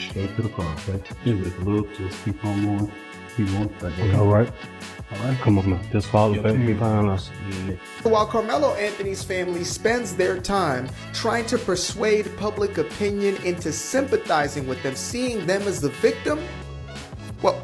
straight to the car, okay? Just look, just keep on going. Keep on. Okay, all right. All right. Come on, man. Just follow back behind us. Yeah. While Karmelo Anthony's family spends their time trying to persuade public opinion into sympathizing with them, seeing them as the victim, well,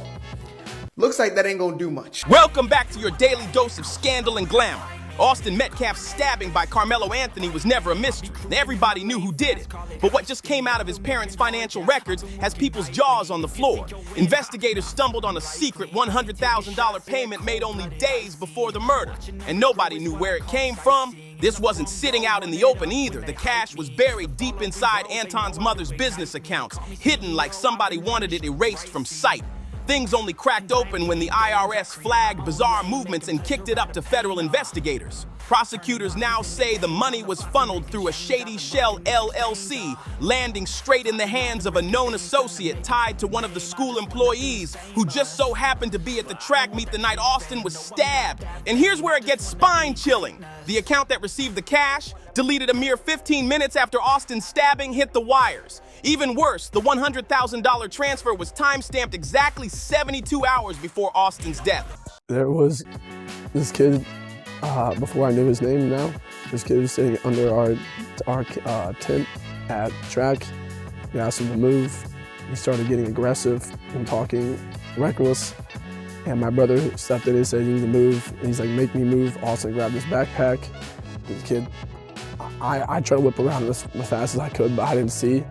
looks like that ain't gonna do much. Welcome back to your daily dose of scandal and glamour. Austin Metcalf's stabbing by Karmelo Anthony was never a mystery. Everybody knew who did it. But what just came out of his parents' financial records has people's jaws on the floor. Investigators stumbled on a secret $100,000 payment made only days before the murder. And nobody knew where it came from. This wasn't sitting out in the open either. The cash was buried deep inside Anton's mother's business accounts, hidden like somebody wanted it erased from sight. Things only cracked open when the IRS flagged bizarre movements and kicked it up to federal investigators. Prosecutors now say the money was funneled through a Shady Shell LLC, landing straight in the hands of a known associate tied to one of the school employees who just so happened to be at the track meet the night Austin was stabbed. And here's where it gets spine-chilling. The account that received the cash deleted a mere 15 minutes after Austin's stabbing hit the wires. Even worse, the $100,000 transfer was time-stamped exactly 72 hours before Austin's death. There was this kid, before I knew his name now, this kid was sitting under our tent at track. We asked him to move. He started getting aggressive and talking reckless. And my brother stepped in and said, "You need to move." And he's like, "Make me move." Austin grabbed his backpack. The kid, I tried to whip around as fast as I could, but I didn't see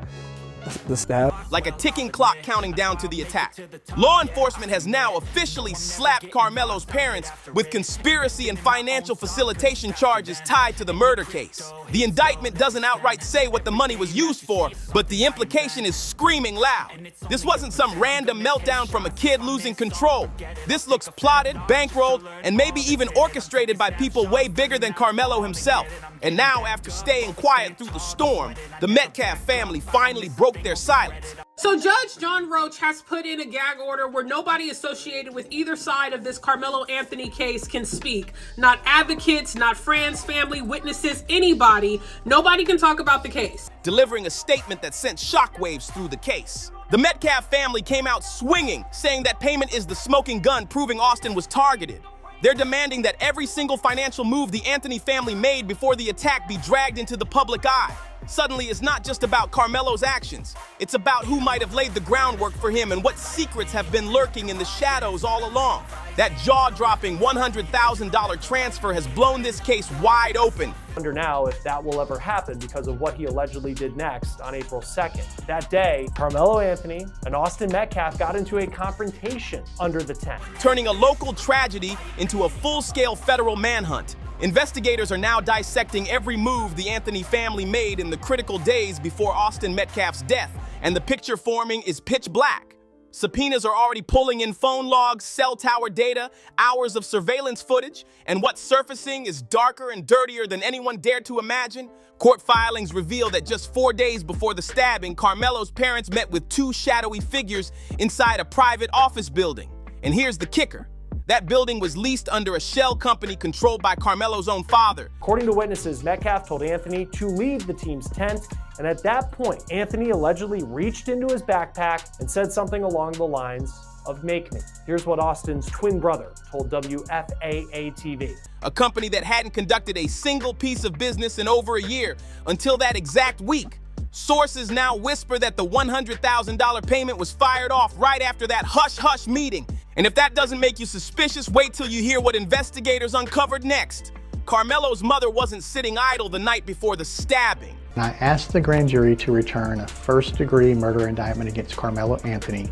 the stab. Like a ticking clock counting down to the attack. Law enforcement has now officially slapped Karmelo's parents with conspiracy and financial facilitation charges tied to the murder case. The indictment doesn't outright say what the money was used for, but the implication is screaming loud. This wasn't some random meltdown from a kid losing control. This looks plotted, bankrolled, and maybe even orchestrated by people way bigger than Karmelo himself. And now, after staying quiet through the storm, the Metcalf family finally broke their silence. So Judge John Roach has put in a gag order where nobody associated with either side of this Karmelo Anthony case can speak. Not advocates, not friends, family, witnesses, anybody. Nobody can talk about the case. Delivering a statement that sent shockwaves through the case. The Metcalf family came out swinging, saying that payment is the smoking gun proving Austin was targeted. They're demanding that every single financial move the Anthony family made before the attack be dragged into the public eye. Suddenly, it's not just about Karmelo's actions. It's about who might have laid the groundwork for him and what secrets have been lurking in the shadows all along. That jaw-dropping $100,000 transfer has blown this case wide open. I wonder now if that will ever happen because of what he allegedly did next on April 2nd. That day, Karmelo Anthony and Austin Metcalf got into a confrontation under the tent, turning a local tragedy into a full-scale federal manhunt. Investigators are now dissecting every move the Anthony family made in the critical days before Austin Metcalf's death, and the picture forming is pitch black. Subpoenas are already pulling in phone logs, cell tower data, hours of surveillance footage, and what's surfacing is darker and dirtier than anyone dared to imagine. Court filings reveal that just 4 days before the stabbing, Karmelo's parents met with two shadowy figures inside a private office building. And here's the kicker. That building was leased under a shell company controlled by Karmelo's own father. According to witnesses, Metcalf told Anthony to leave the team's tent, and at that point, Anthony allegedly reached into his backpack and said something along the lines of "make me." Here's what Austin's twin brother told WFAA-TV. A company that hadn't conducted a single piece of business in over a year until that exact week. Sources now whisper that the $100,000 payment was fired off right after that hush-hush meeting. And if that doesn't make you suspicious, wait till you hear what investigators uncovered next. Karmelo's mother wasn't sitting idle the night before the stabbing. I asked the grand jury to return a first-degree murder indictment against Karmelo Anthony,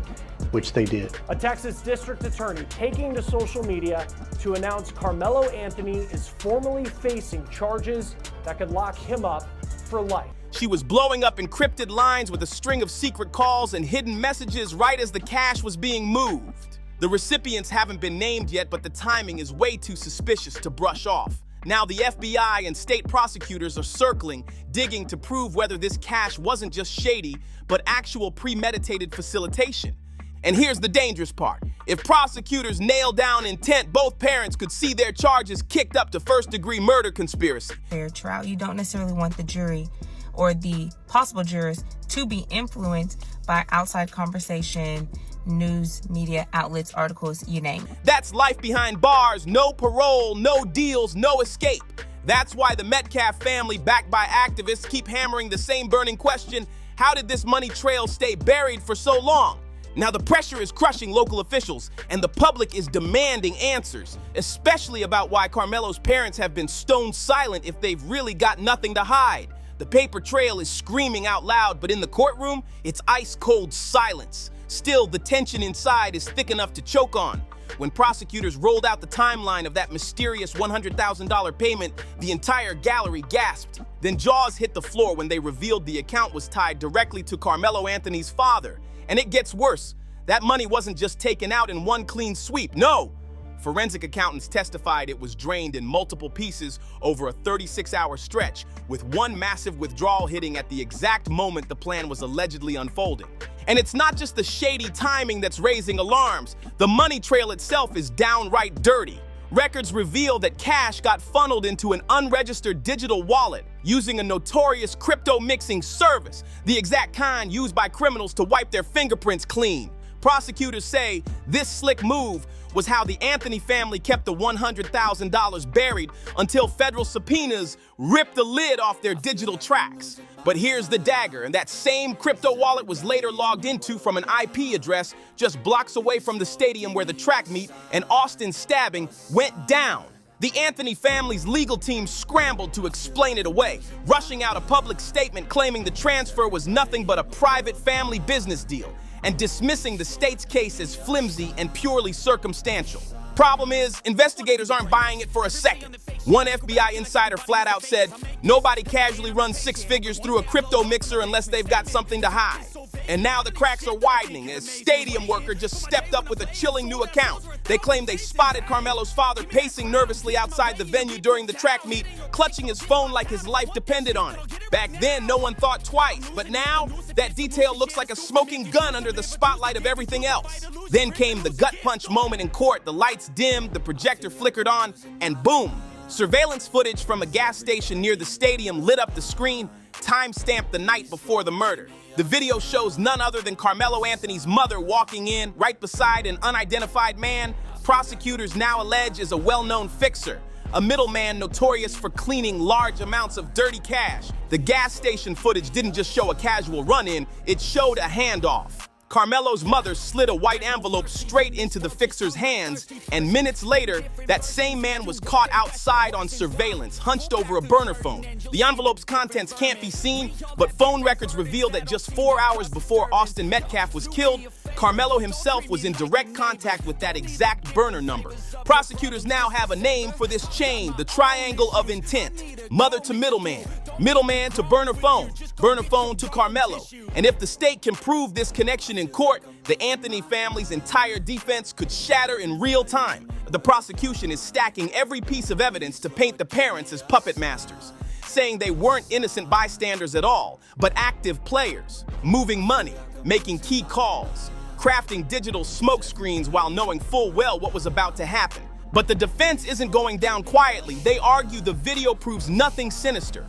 which they did. A Texas district attorney taking to social media to announce Karmelo Anthony is formally facing charges that could lock him up for life. She was blowing up encrypted lines with a string of secret calls and hidden messages right as the cash was being moved. The recipients haven't been named yet, but the timing is way too suspicious to brush off. Now the FBI and state prosecutors are circling, digging to prove whether this cash wasn't just shady, but actual premeditated facilitation. And here's the dangerous part. If prosecutors nail down intent, both parents could see their charges kicked up to first-degree murder conspiracy. Fair trial, you don't necessarily want the jury or the possible jurors to be influenced by outside conversation, news, media outlets, articles, you name it. That's life behind bars, no parole, no deals, no escape. That's why the Metcalf family, backed by activists, keep hammering the same burning question: how did this money trail stay buried for so long? Now the pressure is crushing local officials, and the public is demanding answers, especially about why Karmelo's parents have been stone silent if they've really got nothing to hide. The paper trail is screaming out loud, but in the courtroom, it's ice-cold silence. Still, the tension inside is thick enough to choke on. When prosecutors rolled out the timeline of that mysterious $100,000 payment, the entire gallery gasped. Then jaws hit the floor when they revealed the account was tied directly to Karmelo Anthony's father. And it gets worse. That money wasn't just taken out in one clean sweep. No! Forensic accountants testified it was drained in multiple pieces over a 36-hour stretch, with one massive withdrawal hitting at the exact moment the plan was allegedly unfolding. And it's not just the shady timing that's raising alarms. The money trail itself is downright dirty. Records reveal that cash got funneled into an unregistered digital wallet using a notorious crypto mixing service, the exact kind used by criminals to wipe their fingerprints clean. Prosecutors say this slick move was how the Anthony family kept the $100,000 buried until federal subpoenas ripped the lid off their digital tracks. But here's the dagger, and that same crypto wallet was later logged into from an IP address just blocks away from the stadium where the track meet and Austin's stabbing went down. The Anthony family's legal team scrambled to explain it away, rushing out a public statement claiming the transfer was nothing but a private family business deal, and dismissing the state's case as flimsy and purely circumstantial. Problem is, investigators aren't buying it for a second. One FBI insider flat out said, nobody casually runs six figures through a crypto mixer unless they've got something to hide. And now the cracks are widening as stadium worker just stepped up with a chilling new account. They claim they spotted Karmelo's father pacing nervously outside the venue during the track meet, clutching his phone like his life depended on it. Back then, no one thought twice, but now, that detail looks like a smoking gun under the spotlight of everything else. Then came the gut punch moment in court. The lights dimmed, the projector flickered on, and boom! Surveillance footage from a gas station near the stadium lit up the screen, time-stamped the night before the murder. The video shows none other than Karmelo Anthony's mother walking in, right beside an unidentified man prosecutors now allege is a well-known fixer, a middleman notorious for cleaning large amounts of dirty cash. The gas station footage didn't just show a casual run-in, it showed a handoff. Karmelo's mother slid a white envelope straight into the fixer's hands, and minutes later, that same man was caught outside on surveillance, hunched over a burner phone. The envelope's contents can't be seen, but phone records reveal that just 4 hours before Austin Metcalf was killed, Karmelo himself was in direct contact with that exact burner number. Prosecutors now have a name for this chain, the triangle of intent. Mother to middleman, middleman to burner phone to Karmelo. And if the state can prove this connection in court, the Anthony family's entire defense could shatter in real time. The prosecution is stacking every piece of evidence to paint the parents as puppet masters, saying they weren't innocent bystanders at all, but active players, moving money, making key calls, crafting digital smokescreens while knowing full well what was about to happen. But the defense isn't going down quietly. They argue the video proves nothing sinister,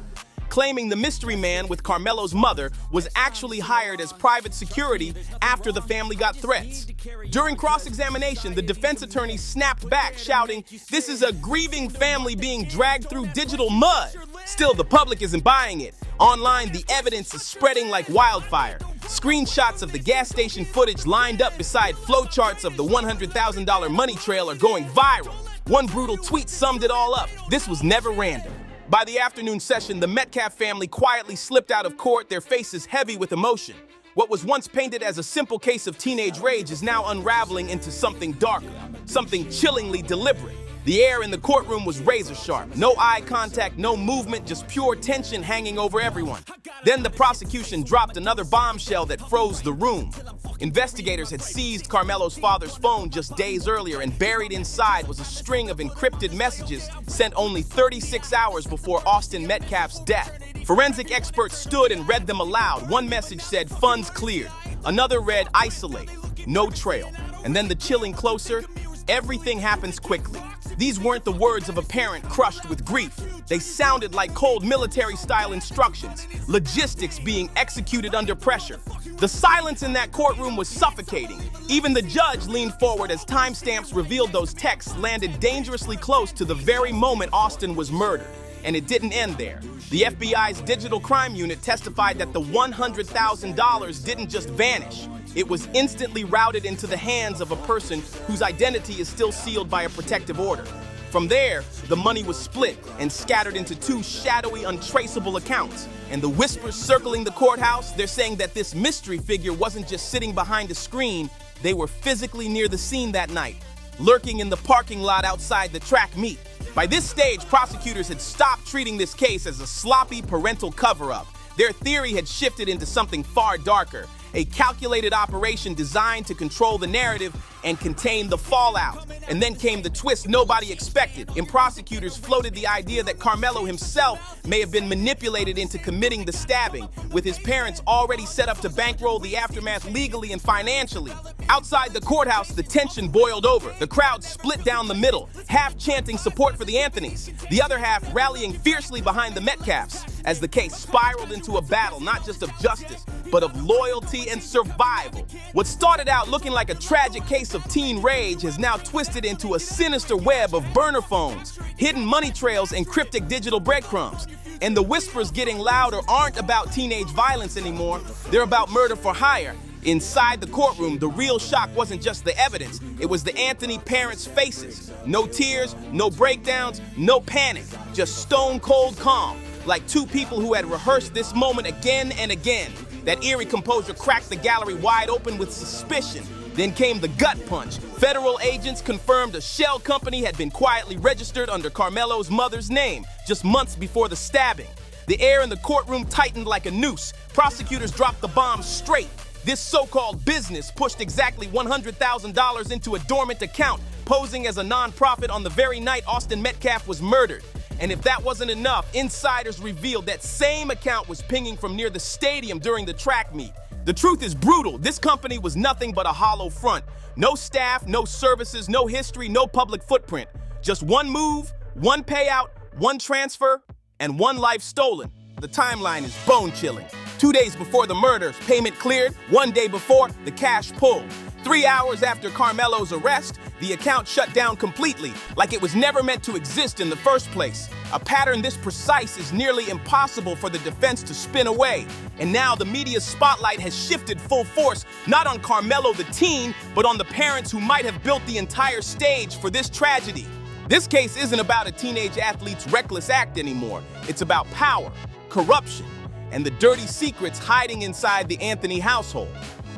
claiming the mystery man with Karmelo's mother was actually hired as private security after the family got threats. During cross-examination, the defense attorney snapped back, shouting, "This is a grieving family being dragged through digital mud." Still, the public isn't buying it. Online, the evidence is spreading like wildfire. Screenshots of the gas station footage lined up beside flowcharts of the $100,000 money trail are going viral. One brutal tweet summed it all up. This was never random. By the afternoon session, the Metcalf family quietly slipped out of court, their faces heavy with emotion. What was once painted as a simple case of teenage rage is now unraveling into something darker, something chillingly deliberate. The air in the courtroom was razor sharp. No eye contact, no movement, just pure tension hanging over everyone. Then the prosecution dropped another bombshell that froze the room. Investigators had seized Karmelo's father's phone just days earlier, and buried inside was a string of encrypted messages sent only 36 hours before Austin Metcalf's death. Forensic experts stood and read them aloud. One message said, "Funds cleared." Another read, "Isolate, no trail." And then the chilling closer, Everything happens quickly. These weren't the words of a parent crushed with grief. They sounded like cold military-style instructions, logistics being executed under pressure. The silence in that courtroom was suffocating. Even the judge leaned forward as timestamps revealed those texts landed dangerously close to the very moment Austin was murdered. And it didn't end there. The FBI's Digital Crime Unit testified that the $100,000 didn't just vanish. It was instantly routed into the hands of a person whose identity is still sealed by a protective order. From there, the money was split and scattered into two shadowy, untraceable accounts. And the whispers circling the courthouse, they're saying that this mystery figure wasn't just sitting behind a screen, they were physically near the scene that night, lurking in the parking lot outside the track meet. By this stage, prosecutors had stopped treating this case as a sloppy parental cover-up. Their theory had shifted into something far darker, a calculated operation designed to control the narrative and contain the fallout. And then came the twist nobody expected, and prosecutors floated the idea that Karmelo himself may have been manipulated into committing the stabbing, with his parents already set up to bankroll the aftermath legally and financially. Outside the courthouse, the tension boiled over. The crowd split down the middle, half chanting support for the Anthonys, the other half rallying fiercely behind the Metcalfs, as the case spiraled into a battle not just of justice, but of loyalty and survival. What started out looking like a tragic case of teen rage has now twisted into a sinister web of burner phones, hidden money trails, and cryptic digital breadcrumbs. And the whispers getting louder aren't about teenage violence anymore, they're about murder for hire. Inside the courtroom, the real shock wasn't just the evidence, it was the Anthony parents' faces. No tears, no breakdowns, no panic, just stone cold calm, like two people who had rehearsed this moment again and again. That eerie composure cracked the gallery wide open with suspicion. Then came the gut punch. Federal agents confirmed a shell company had been quietly registered under Karmelo's mother's name just months before the stabbing. The air in the courtroom tightened like a noose. Prosecutors dropped the bomb straight. This so-called business pushed exactly $100,000 into a dormant account, posing as a nonprofit on the very night Austin Metcalf was murdered. And if that wasn't enough, insiders revealed that same account was pinging from near the stadium during the track meet. The truth is brutal. This company was nothing but a hollow front. No staff, no services, no history, no public footprint. Just one move, one payout, one transfer, and one life stolen. The timeline is bone-chilling. 2 days before the murders, payment cleared. 1 day before, the cash pulled. 3 hours after Karmelo's arrest, the account shut down completely, like it was never meant to exist in the first place. A pattern this precise is nearly impossible for the defense to spin away. And now the media's spotlight has shifted full force, not on Karmelo the teen, but on the parents who might have built the entire stage for this tragedy. This case isn't about a teenage athlete's reckless act anymore. It's about power, corruption, and the dirty secrets hiding inside the Anthony household.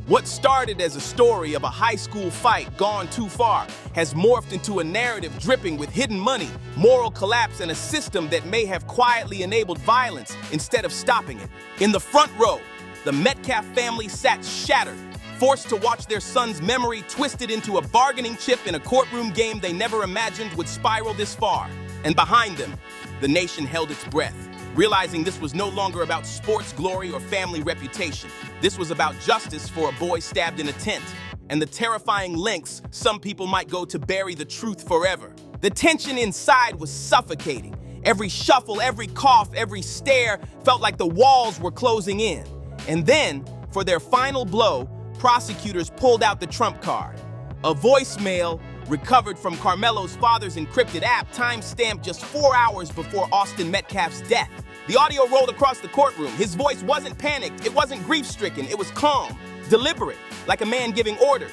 What started as a story of a high school fight gone too far has morphed into a narrative dripping with hidden money, moral collapse, and a system that may have quietly enabled violence instead of stopping it. In the front row, the Metcalf family sat shattered, forced to watch their son's memory twisted into a bargaining chip in a courtroom game they never imagined would spiral this far. And behind them, the nation held its breath, realizing this was no longer about sports glory or family reputation. This was about justice for a boy stabbed in a tent, and the terrifying lengths some people might go to bury the truth forever. The tension inside was suffocating. Every shuffle, every cough, every stare felt like the walls were closing in. And then, for their final blow, prosecutors pulled out the trump card. A voicemail recovered from Karmelo's father's encrypted app, time-stamped just 4 hours before Austin Metcalf's death. The audio rolled across the courtroom. His voice wasn't panicked, it wasn't grief-stricken, it was calm, deliberate, like a man giving orders.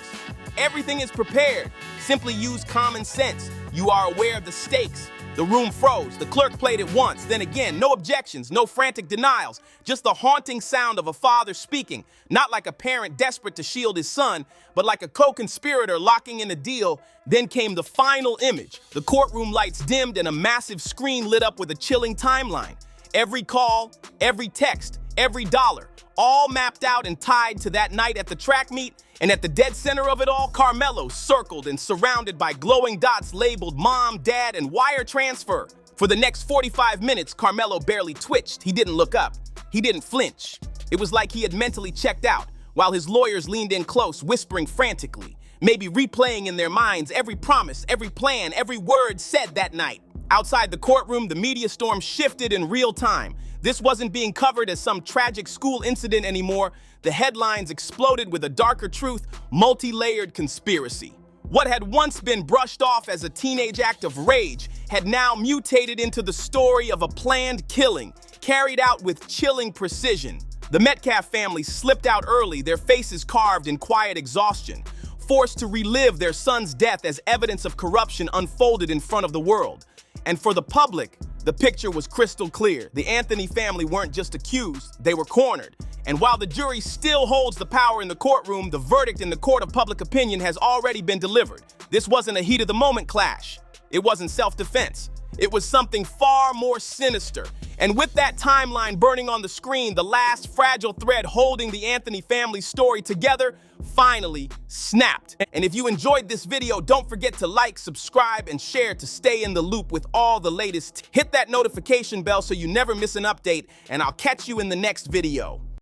Everything is prepared. Simply use common sense. You are aware of the stakes. The room froze. The clerk played it once, then again. No objections, no frantic denials. Just the haunting sound of a father speaking. Not like a parent desperate to shield his son, but like a co-conspirator locking in a deal. Then came the final image. The courtroom lights dimmed and a massive screen lit up with a chilling timeline. Every call, every text, every dollar, all mapped out and tied to that night at the track meet. And at the dead center of it all, Karmelo, circled and surrounded by glowing dots labeled mom, dad, and wire transfer. For the next 45 minutes, Karmelo barely twitched. He didn't look up. He didn't flinch. It was like he had mentally checked out, while his lawyers leaned in close, whispering frantically, maybe replaying in their minds every promise, every plan, every word said that night. Outside the courtroom, the media storm shifted in real time. This wasn't being covered as some tragic school incident anymore. The headlines exploded with a darker truth, multi-layered conspiracy. What had once been brushed off as a teenage act of rage had now mutated into the story of a planned killing, carried out with chilling precision. The Metcalf family slipped out early, their faces carved in quiet exhaustion, forced to relive their son's death as evidence of corruption unfolded in front of the world. And for the public, the picture was crystal clear. The Anthony family weren't just accused, they were cornered. And while the jury still holds the power in the courtroom, the verdict in the court of public opinion has already been delivered. This wasn't a heat-of-the-moment clash. It wasn't self-defense. It was something far more sinister. And with that timeline burning on the screen, the last fragile thread holding the Anthony family's story together finally snapped. And if you enjoyed this video, don't forget to like, subscribe, and share to stay in the loop with all the latest. Hit that notification bell so you never miss an update, and I'll catch you in the next video.